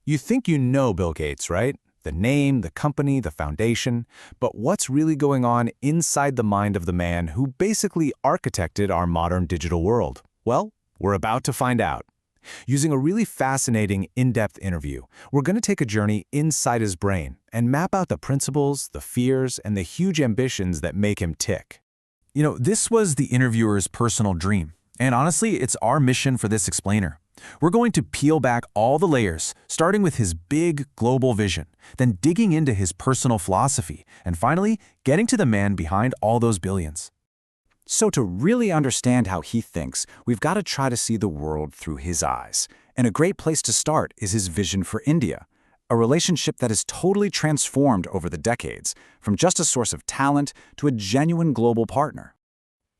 You think you know Bill Gates, right? The name, the company, the foundation. But what's really going on inside the mind of the man who basically architected our modern digital world? Well, we're about to find out. Using a really fascinating, in-depth interview, we're going to take a journey inside his brain and map out the principles, the fears, and the huge ambitions that make him tick. This was the interviewer's personal dream. And honestly, it's our mission for this explainer. We're going to peel back all the layers, starting with his big global vision, then digging into his personal philosophy, and finally, getting to the man behind all those billions. So to really understand how he thinks, we've got to try to see the world through his eyes. And a great place to start is his vision for India, a relationship that has totally transformed over the decades, from just a source of talent to a genuine global partner.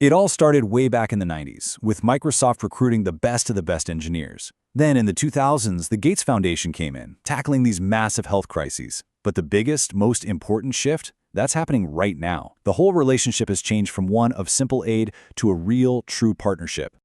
It all started way back in the 90s, with Microsoft recruiting the best of the best engineers. Then in the 2000s, the Gates Foundation came in, tackling these massive health crises. But the biggest, most important shift? That's happening right now. The whole relationship has changed from one of simple aid to a real, true partnership.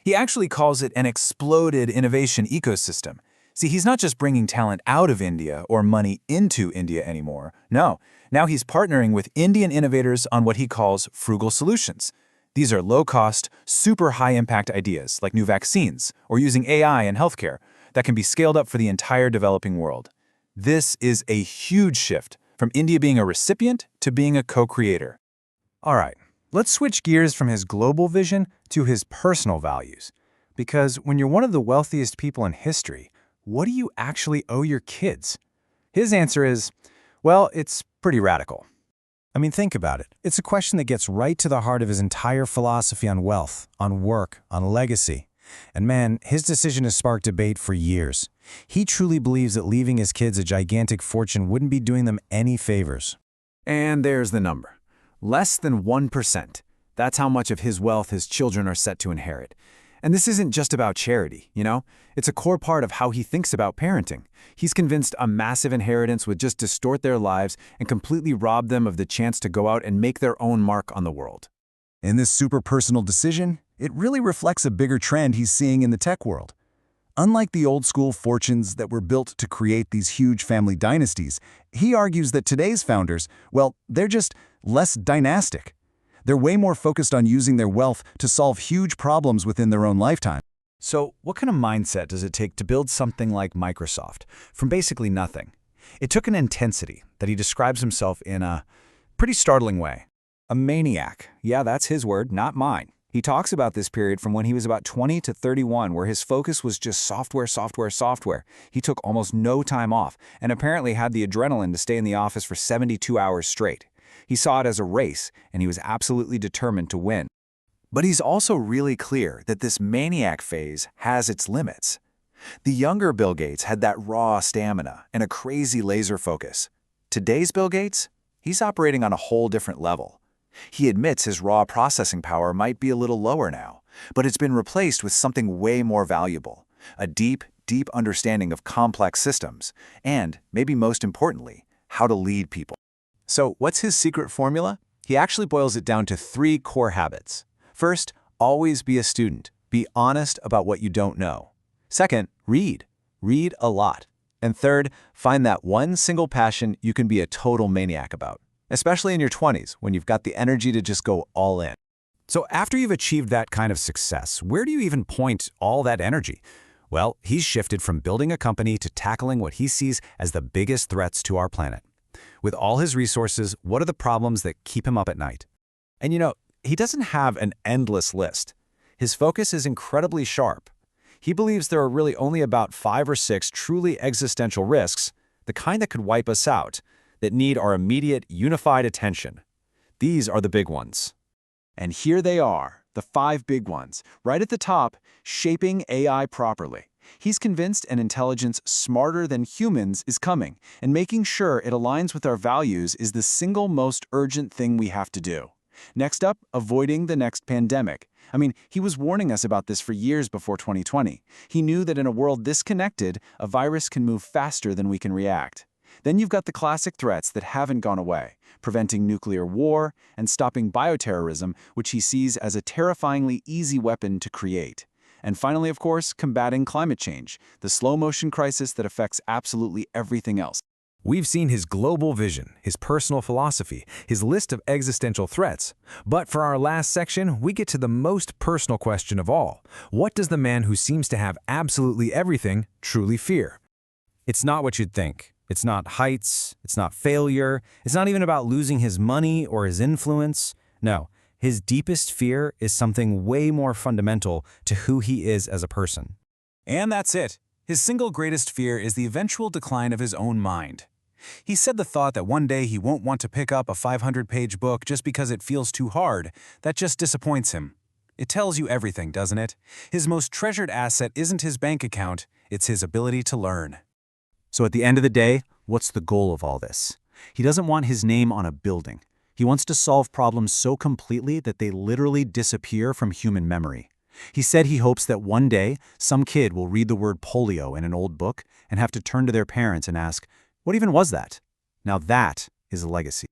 He actually calls it an exploded innovation ecosystem. See, he's not just bringing talent out of India or money into India anymore. No, now he's partnering with Indian innovators on what he calls frugal solutions. These are low-cost, super high-impact ideas like new vaccines or using AI in healthcare that can be scaled up for the entire developing world. This is a huge shift from India being a recipient to being a co-creator. All right, let's switch gears from his global vision to his personal values. Because when you're one of the wealthiest people in history, what do you actually owe your kids? His answer is, well, it's pretty radical. I mean, think about it. It's a question that gets right to the heart of his entire philosophy on wealth, on work, on legacy. And man, his decision has sparked debate for years. He truly believes that leaving his kids a gigantic fortune wouldn't be doing them any favors. And there's the number. Less than 1%. That's how much of his wealth his children are set to inherit. And this isn't just about charity, It's a core part of how he thinks about parenting. He's convinced a massive inheritance would just distort their lives and completely rob them of the chance to go out and make their own mark on the world. In this super personal decision, it really reflects a bigger trend he's seeing in the tech world. Unlike the old-school fortunes that were built to create these huge family dynasties, he argues that today's founders, well, they're just less dynastic. They're way more focused on using their wealth to solve huge problems within their own lifetime. So what kind of mindset does it take to build something like Microsoft from basically nothing? It took an intensity that he describes himself in a pretty startling way. A maniac. Yeah, that's his word, not mine. He talks about this period from when he was about 20 to 31, where his focus was just software, software, software. He took almost no time off and apparently had the adrenaline to stay in the office for 72 hours straight. He saw it as a race, and he was absolutely determined to win. But he's also really clear that this maniac phase has its limits. The younger Bill Gates had that raw stamina and a crazy laser focus. Today's Bill Gates? He's operating on a whole different level. He admits his raw processing power might be a little lower now, but it's been replaced with something way more valuable, a deep, deep understanding of complex systems, and, maybe most importantly, how to lead people. So what's his secret formula? He actually boils it down to 3 core habits. First, always be a student. Be honest about what you don't know. Second, read. Read a lot. And third, find that one single passion you can be a total maniac about, especially in your 20s when you've got the energy to just go all in. So after you've achieved that kind of success, where do you even point all that energy? Well, he's shifted from building a company to tackling what he sees as the biggest threats to our planet. With all his resources, what are the problems that keep him up at night? And he doesn't have an endless list. His focus is incredibly sharp. He believes there are really only about 5 or 6 truly existential risks, the kind that could wipe us out, that need our immediate, unified attention. These are the big ones. And here they are, the 5 big ones. Right at the top, shaping AI properly. He's convinced an intelligence smarter than humans is coming, and making sure it aligns with our values is the single most urgent thing we have to do. Next up, avoiding the next pandemic. I mean, he was warning us about this for years before 2020. He knew that in a world this connected, a virus can move faster than we can react. Then you've got the classic threats that haven't gone away, preventing nuclear war and stopping bioterrorism, which he sees as a terrifyingly easy weapon to create. And finally, of course, combating climate change, the slow-motion crisis that affects absolutely everything else. We've seen his global vision, his personal philosophy, his list of existential threats. But for our last section, we get to the most personal question of all. What does the man who seems to have absolutely everything truly fear? It's not what you'd think. It's not heights, it's not failure, it's not even about losing his money or his influence. No, his deepest fear is something way more fundamental to who he is as a person. And that's it. His single greatest fear is the eventual decline of his own mind. He said the thought that one day he won't want to pick up a 500-page book just because it feels too hard, that just disappoints him. It tells you everything, doesn't it? His most treasured asset isn't his bank account, it's his ability to learn. So at the end of the day, what's the goal of all this? He doesn't want his name on a building. He wants to solve problems so completely that they literally disappear from human memory. He said he hopes that one day some kid will read the word polio in an old book and have to turn to their parents and ask, "What even was that?" Now that is a legacy.